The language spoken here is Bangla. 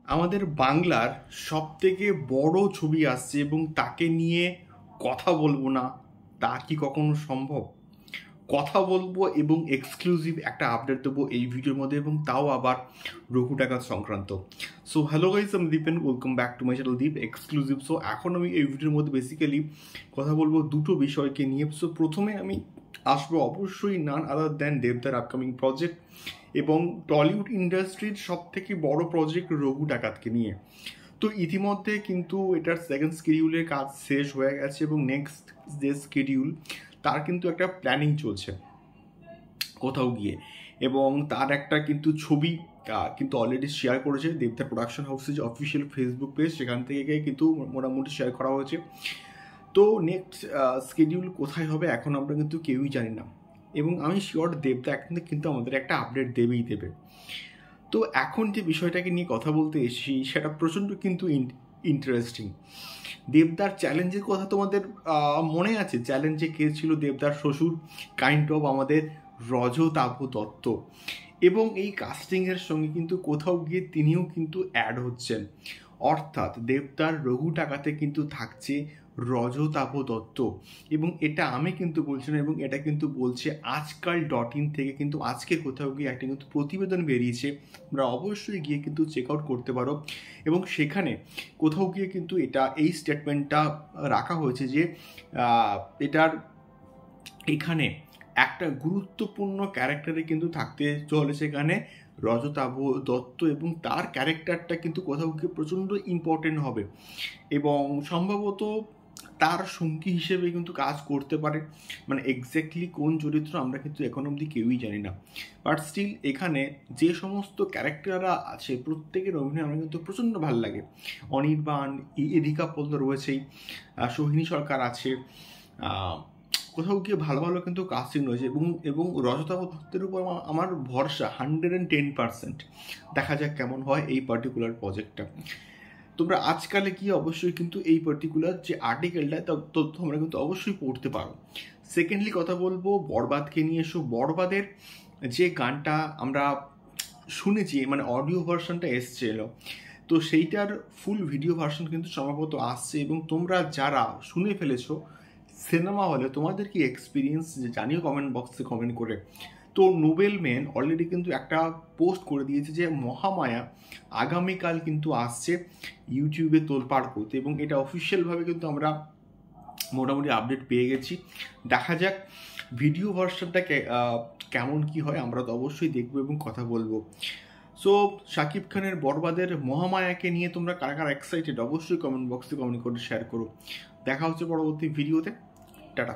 আমাদের বাংলার সবথেকে বড় ছবি আসছে এবং তাকে নিয়ে কথা বলবো না, তা কি কখনো সম্ভব? কথা বলবো এবং এক্সক্লুসিভ একটা আপডেট দেবো এই ভিডিওর মধ্যে, এবং তাও আবার রঘু ডাকাত সংক্রান্ত। সো হ্যালো গাইস, আমি Deep and welcome back to my channel Deep exclusive. So এখন আমি এই ভিডিওর মধ্যে বেসিক্যালি কথা বলবো দুটো বিষয়কে নিয়ে। সো প্রথমে আমি আসবো অবশ্যই নান আদার দ্যান দেবদার আপকামিং প্রজেক্ট এবং টলিউড ইন্ডাস্ট্রির সব থেকে বড় প্রজেক্ট রঘু ডাকাতকে নিয়ে। তো ইতিমধ্যে কিন্তু এটার সেকেন্ড স্কেডিউলের কাজ শেষ হয়ে গেছে এবং নেক্সট যে স্কেডিউল তার কিন্তু একটা প্ল্যানিং চলছে কোথাও গিয়ে, এবং তার একটা কিন্তু ছবি কিন্তু অলরেডি শেয়ার করেছে দেবদার প্রোডাকশন হাউসের যে অফিসিয়াল ফেসবুক পেজ, সেখান থেকে কিন্তু মোটামুটি শেয়ার করা হয়েছে। তো নেক্সট স্কেডিউল কোথায় হবে এখন আমরা কিন্তু কেউই জানি না, এবং আমি শিওর দেবদা এখন কিন্তু আমাদের একটা আপডেট দেবেই দেবে। তো এখন যে বিষয়টাকে নিয়ে কথা বলতে এসেছি সেটা প্রচণ্ড কিন্তু ইন্টারেস্টিং। দেবদার চ্যালেঞ্জের কথা তোমাদের মনে আছে? চ্যালেঞ্জে কে ছিল? দেবদার শ্বশুর, কাইন্ড অফ আমাদের রজতাভ দত্ত, এবং এই কাস্টিংয়ের সঙ্গে কিন্তু কোথাও গিয়ে তিনিও কিন্তু অ্যাড হচ্ছেন। অর্থাৎ দেবদার রঘু ডাকাতে কিন্তু থাকছে রজতাভ দত্ত, এবং এটা আমি কিন্তু বলছি না, এবং এটা কিন্তু বলছে আজকাল.in থেকে। কিন্তু আজকে কোথাও গিয়ে একটা কিন্তু প্রতিবেদন বেরিয়েছে, আমরা অবশ্যই গিয়ে কিন্তু চেক আউট করতে পারো, এবং সেখানে কোথাও গিয়ে কিন্তু এই স্টেটমেন্টটা রাখা হয়েছে যে এটার এখানে একটা গুরুত্বপূর্ণ ক্যারেক্টারে কিন্তু থাকতে চলেছে এখানে রজতাভ দত্ত, এবং তার ক্যারেক্টারটা কিন্তু কোথাও গিয়ে প্রচণ্ড ইম্পর্টেন্ট হবে, এবং সম্ভবত তার সঙ্গী হিসেবে কিন্তু কাজ করতে পারে। মানে এক্স্যাক্টলি কোন চরিত্র আমরা কিন্তু এখন অবধি কেউই জানি না, বাট স্টিল এখানে যে সমস্ত ক্যারেক্টাররা আছে প্রত্যেকের অভিনয় আমার কিন্তু প্রচণ্ড ভালো লাগে। অনির্বাণ, এদিকা পল্ল রয়েছেই, সোহিনী সরকার আছে, কোথাও গিয়ে ভালো ভালো কিন্তু কাস্টিং রয়েছে, এবং রজতাভ দত্তের উপর আমার ভরসা 110%। দেখা যাক কেমন হয় এই পার্টিকুলার প্রজেক্টটা। তোমরা আজকালে কি অবশ্যই কিন্তু এই পার্টিকুলার যে আর্টিকেলটা তথ্য আমরা কিন্তু অবশ্যই পড়তে পারো। সেকেন্ডলি কথা বলবো বরবাদকে নিয়ে। এসো বরবাদের যে গানটা আমরা শুনেছি, মানে অডিও ভার্সনটা এসছিল, তো সেইটার ফুল ভিডিও ভার্সন কিন্তু সম্ভবত আসছে, এবং তোমরা যারা শুনে ফেলেছো সিনেমা হলে তোমাদের কি এক্সপিরিয়েন্স জানিও কমেন্ট বক্সে কমেন্ট করে। তো নোবেল মেন অলরেডি কিন্তু একটা পোস্ট করে দিয়েছে যে মহামায়া আগামীকাল কিন্তু আসছে ইউটিউবে তোলপাড় করতে, এবং এটা অফিসিয়ালভাবে কিন্তু আমরা মোটামুটি আপডেট পেয়ে গেছি। দেখা যাক ভিডিও ভার্সনটা কেমন কি হয়, আমরা তো অবশ্যই দেখবো এবং কথা বলবো। সো শাকিব খানের বরবাদের মহামায়াকে নিয়ে তোমরা কারা কারা এক্সাইটেড অবশ্যই কমেন্ট বক্সে কমেন্ট করে শেয়ার করো। দেখা হচ্ছে পরবর্তী ভিডিওতে। টাটা।